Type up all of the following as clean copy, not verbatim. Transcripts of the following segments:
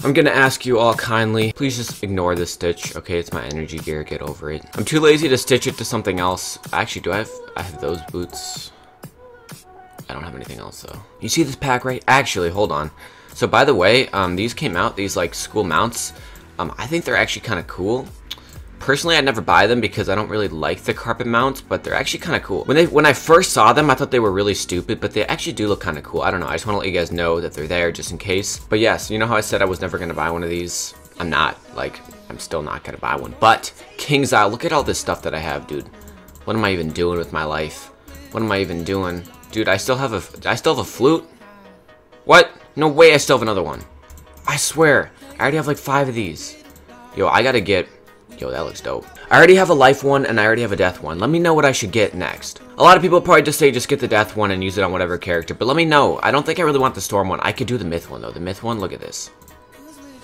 I'm gonna ask you all kindly, please just ignore this stitch, okay? It's my energy gear, get over it. I'm too lazy to stitch it to something else. Actually, I have those boots? I don't have anything else though. You see this pack right? Actually, hold on. So by the way, these came out, these like school mounts. I think they're actually kind of cool. Personally, I'd never buy them because I don't really like the carpet mounts, but they're actually kind of cool. When I first saw them, I thought they were really stupid, but they actually do look kind of cool. I don't know. I just want to let you guys know that they're there just in case. But yes, you know how I said I was never going to buy one of these? I'm not. Like, I'm still not going to buy one. But KingsIsle, look at all this stuff that I have, dude. What am I even doing with my life? What am I even doing? Dude, I still have a flute? What? No way I still have another one. I swear. I already have like 5 of these. Yo, I gotta get... Yo, that looks dope. I already have a life one and I already have a death one. Let me know what I should get next. A lot of people probably just say just get the death one and use it on whatever character, but let me know. I don't think I really want the storm one. I could do the myth one though. The myth one, look at this.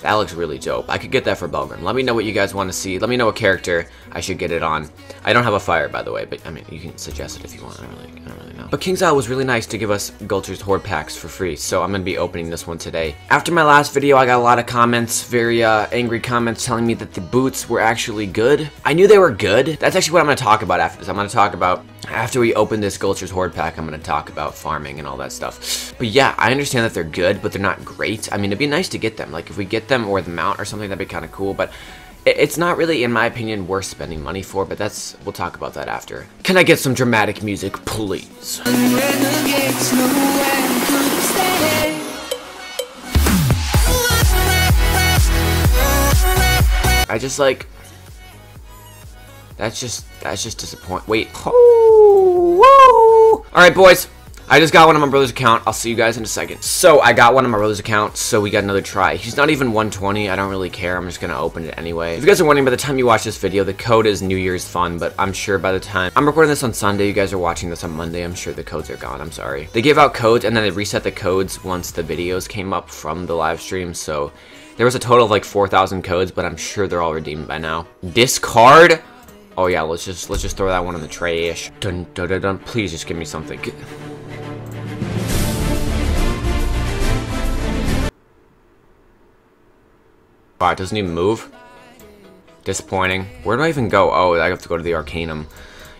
That looks really dope. I could get that for Belgrim. Let me know what you guys want to see. Let me know what character I should get it on. I don't have a fire, by the way, but I mean, you can suggest it if you want. I don't really know. But KingsIsle was really nice to give us Gulcher's Horde packs for free, so I'm going to be opening this one today. After my last video, I got a lot of comments, very angry comments telling me that the boots were actually good. I knew they were good. That's actually what I'm going to talk about after this. I'm going to talk about, after we open this Gulcher's Horde pack, I'm going to talk about farming and all that stuff. But yeah, I understand that they're good, but they're not great. I mean, it'd be nice to get them. Like, if we get them or the mount or something, that'd be kind of cool, but it's not really, in my opinion, worth spending money for, but we'll talk about that after. Can I get some dramatic music, please? I just like, that's just disappointing. Wait, oh, whoa. All right, boys. I just got one on my brother's account. I'll see you guys in a second. So I got one on my brother's account, so we got another try. He's not even 120. I don't really care. I'm just going to open it anyway. If you guys are wondering, by the time you watch this video, the code is New Year's Fun, but I'm sure by the time I'm recording this on Sunday, you guys are watching this on Monday, I'm sure the codes are gone. I'm sorry. They gave out codes, and then they reset the codes once the videos came up from the live stream, so there was a total of like 4,000 codes, but I'm sure they're all redeemed by now. Discard? Oh yeah, let's just throw that one in the trash. Dun dun dun dun. Please just give me something. Wow, it doesn't even move. Disappointing. Where do I even go? Oh, I have to go to the Arcanum.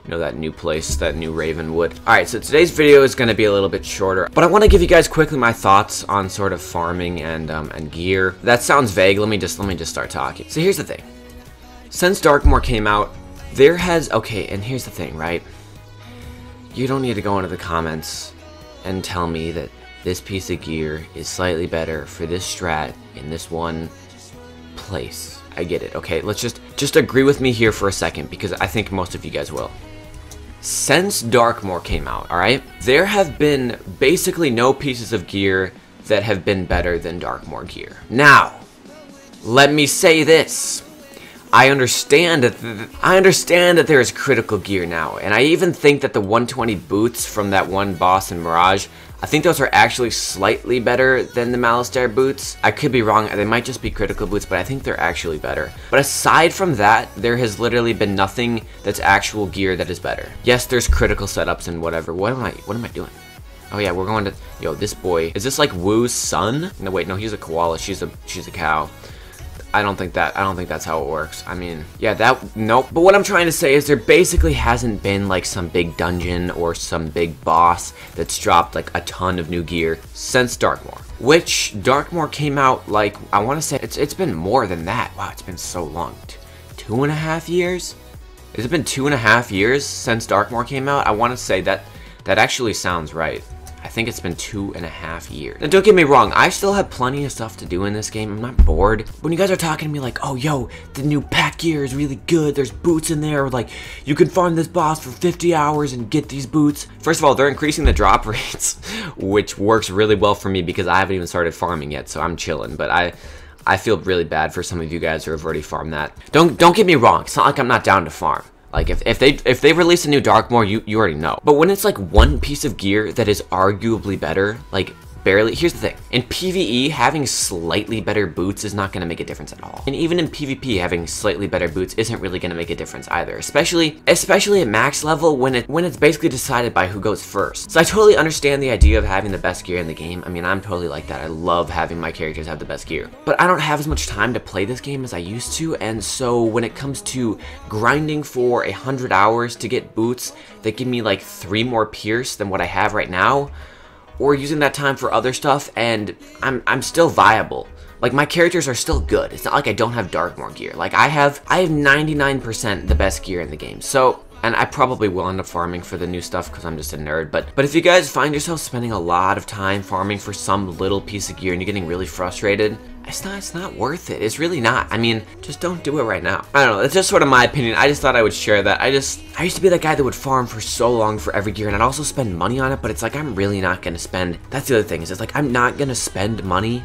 You know, that new place, that new Ravenwood. Alright, so today's video is going to be a little bit shorter, but I want to give you guys quickly my thoughts on sort of farming and gear. That sounds vague. Let me just start talking. So here's the thing. Since Darkmoor came out, there has... Okay, and here's the thing, right? You don't need to go into the comments and tell me that this piece of gear is slightly better for this strat in this one place. I get it. Okay, let's just agree with me here for a second, because I think most of you guys will. Since Darkmoor came out, alright, there have been basically no pieces of gear that have been better than Darkmoor gear. Now, let me say this. I understand that there is critical gear now, and I even think that the 120 boots from that one boss in Mirage, I think those are actually slightly better than the Malistaire boots. I could be wrong, they might just be critical boots, but I think they're actually better. But aside from that, there has literally been nothing that's actual gear that is better. Yes, there's critical setups and whatever. What am I doing? Oh yeah, we're going to, yo, this boy, is this like Wu's son? No, wait, no, he's a koala, she's a cow. I don't think that's how it works. I mean, yeah, nope. But what I'm trying to say is there basically hasn't been like some big dungeon or some big boss that's dropped like a ton of new gear since Darkmoor. Which Darkmoor came out like, I want to say it's been more than that. Wow, it's been so long. 2.5 years? Has it been 2.5 years since Darkmoor came out? I want to say that actually sounds right. I think it's been 2.5 years. Now, don't get me wrong, I still have plenty of stuff to do in this game. I'm not bored. When you guys are talking to me like, oh, yo, the new pack gear is really good. There's boots in there. Like, you can farm this boss for 50 hours and get these boots. First of all, they're increasing the drop rates, which works really well for me because I haven't even started farming yet, so I'm chilling. But I feel really bad for some of you guys who have already farmed that. Don't get me wrong. It's not like I'm not down to farm. Like, if they release a new Darkmoor, you already know. But when it's like one piece of gear that is arguably better, like barely, here's the thing, in PvE, having slightly better boots is not going to make a difference at all. And even in PvP, having slightly better boots isn't really going to make a difference either, especially at max level when it's basically decided by who goes first. So I totally understand the idea of having the best gear in the game. I mean, I'm totally like that. I love having my characters have the best gear. But I don't have as much time to play this game as I used to, and so when it comes to grinding for 100 hours to get boots that give me like 3 more pierce than what I have right now, or using that time for other stuff, and I'm still viable. Like, my characters are still good. It's not like I don't have Darkmoor gear. Like, I have 99% the best gear in the game. So, and I probably will end up farming for the new stuff because I'm just a nerd. But if you guys find yourself spending a lot of time farming for some little piece of gear and you're getting really frustrated, it's not worth it. It's really not. I mean, just don't do it right now. I don't know. It's just sort of my opinion. I just thought I would share that. I used to be that guy that would farm for so long for every gear, and I'd also spend money on it, but it's like I'm really not going to spend. That's the other thing, is it's like I'm not going to spend money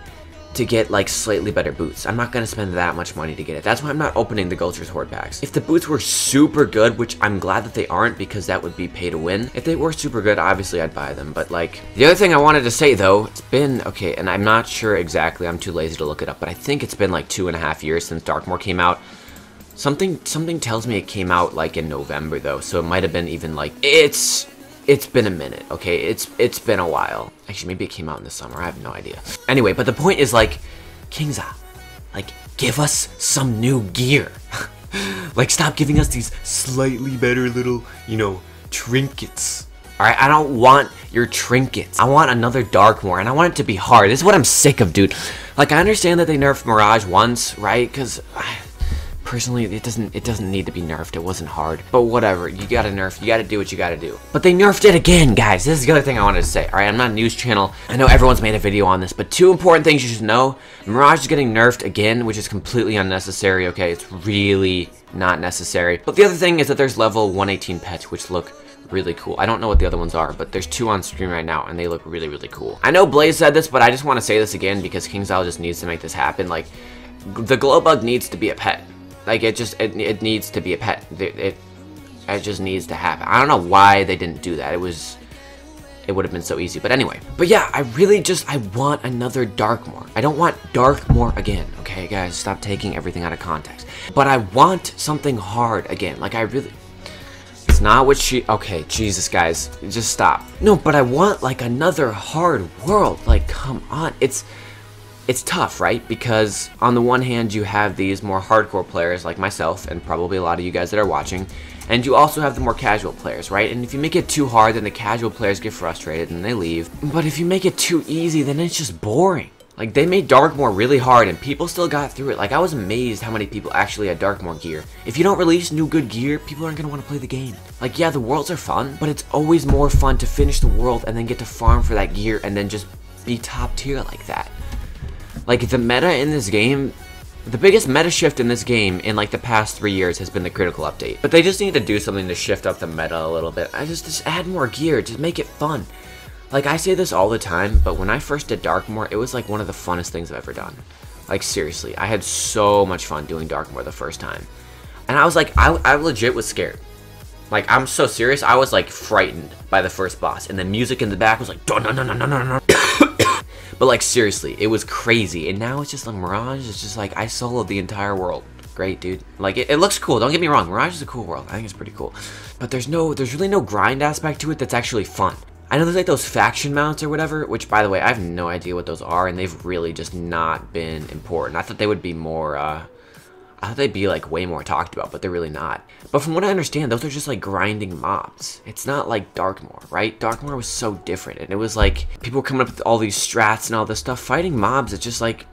to get like slightly better boots. I'm not going to spend that much money to get it. That's why I'm not opening the Gulcher's Horde packs. If the boots were super good, which I'm glad that they aren't because that would be pay to win. If they were super good, obviously I'd buy them. But like, the other thing I wanted to say though, it's been, okay, and I'm not sure exactly, I'm too lazy to look it up, but I think it's been like 2.5 years since Darkmoor came out. Something tells me it came out like in November though, so it might have been even like, it's been a minute, okay? It's been a while. Actually, maybe it came out in the summer. I have no idea. Anyway, but the point is, like, Kingza, like, give us some new gear. Like, stop giving us these slightly better little, you know, trinkets. Alright, I don't want your trinkets. I want another Darkmoor, and I want it to be hard. This is what I'm sick of, dude. Like, I understand that they nerfed Mirage once, right? Because personally, it doesn't need to be nerfed. It wasn't hard. But whatever. You gotta nerf. You gotta do what you gotta do. But they nerfed it again, guys. This is the other thing I wanted to say. Alright, I'm not a news channel. I know everyone's made a video on this, but 2 important things you should know. Mirage is getting nerfed again, which is completely unnecessary, okay? It's really not necessary. But the other thing is that there's level 118 pets, which look really cool. I don't know what the other ones are, but there's 2 on stream right now, and they look really, really cool. I know Blaze said this, but I just want to say this again because KingsIsle just needs to make this happen. Like, the Glowbug needs to be a pet. Like, it needs to be a pet. It just needs to happen. I don't know why they didn't do that. It would have been so easy. But anyway. But yeah, I want another Darkmoor. I don't want Darkmoor again. Okay, guys, stop taking everything out of context. But I want something hard again. Like, it's not what okay, Jesus, guys, just stop. No, but I want, like, another hard world. Like, come on. It's tough, right? Because on the one hand, you have these more hardcore players like myself and probably a lot of you guys that are watching, and you also have the more casual players, right? And if you make it too hard, then the casual players get frustrated and they leave. But if you make it too easy, then it's just boring. Like, they made Darkmoor really hard and people still got through it. Like, I was amazed how many people actually had Darkmoor gear. If you don't release new good gear, people aren't gonna want to play the game. Like, yeah, the worlds are fun, but it's always more fun to finish the world and then get to farm for that gear and then just be top tier like that. Like, the meta in this game, the biggest meta shift in this game in like the past 3 years has been the critical update. But they just need to do something to shift up the meta a little bit. Just add more gear, just make it fun. Like, I say this all the time, but when I first did Darkmoor, it was like one of the funnest things I've ever done. Like, seriously, I had so much fun doing Darkmoor the first time. And I was like, I legit was scared. Like, I'm so serious, I was like frightened by the first boss. And the music in the back was like, dun dun dun dun dun dun dun. But like, seriously, it was crazy. And now it's just like Mirage. It's just like, I soloed the entire world. Great, dude. Like, it looks cool. Don't get me wrong. Mirage is a cool world. I think it's pretty cool. But there's really no grind aspect to it that's actually fun. I know there's like those faction mounts or whatever, which, by the way, I have no idea what those are. And they've really just not been important. I thought they would be more, I thought they'd be like way more talked about, but they're really not. But from what I understand, those are just like grinding mobs. It's not like Darkmoor, right? Darkmoor was so different, and it was like people were coming up with all these strats and all this stuff. Fighting mobs, it's just like,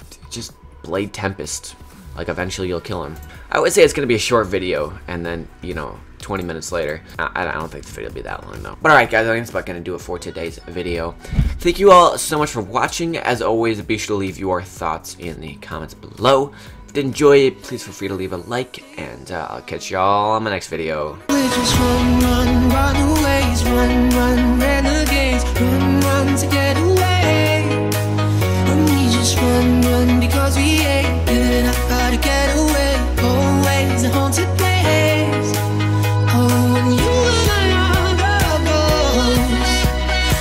Blade Tempest. Like, eventually you'll kill him. I would say it's gonna be a short video, and then, you know, 20 minutes later. I don't think the video will be that long, though. But alright, guys, I think that's about gonna do it for today's video. Thank you all so much for watching. As always, be sure to leave your thoughts in the comments below. If you did enjoy it, please feel free to leave a like, and I'll catch y'all on my next video. Run, run, runaways, run, run, renegades, run, run together.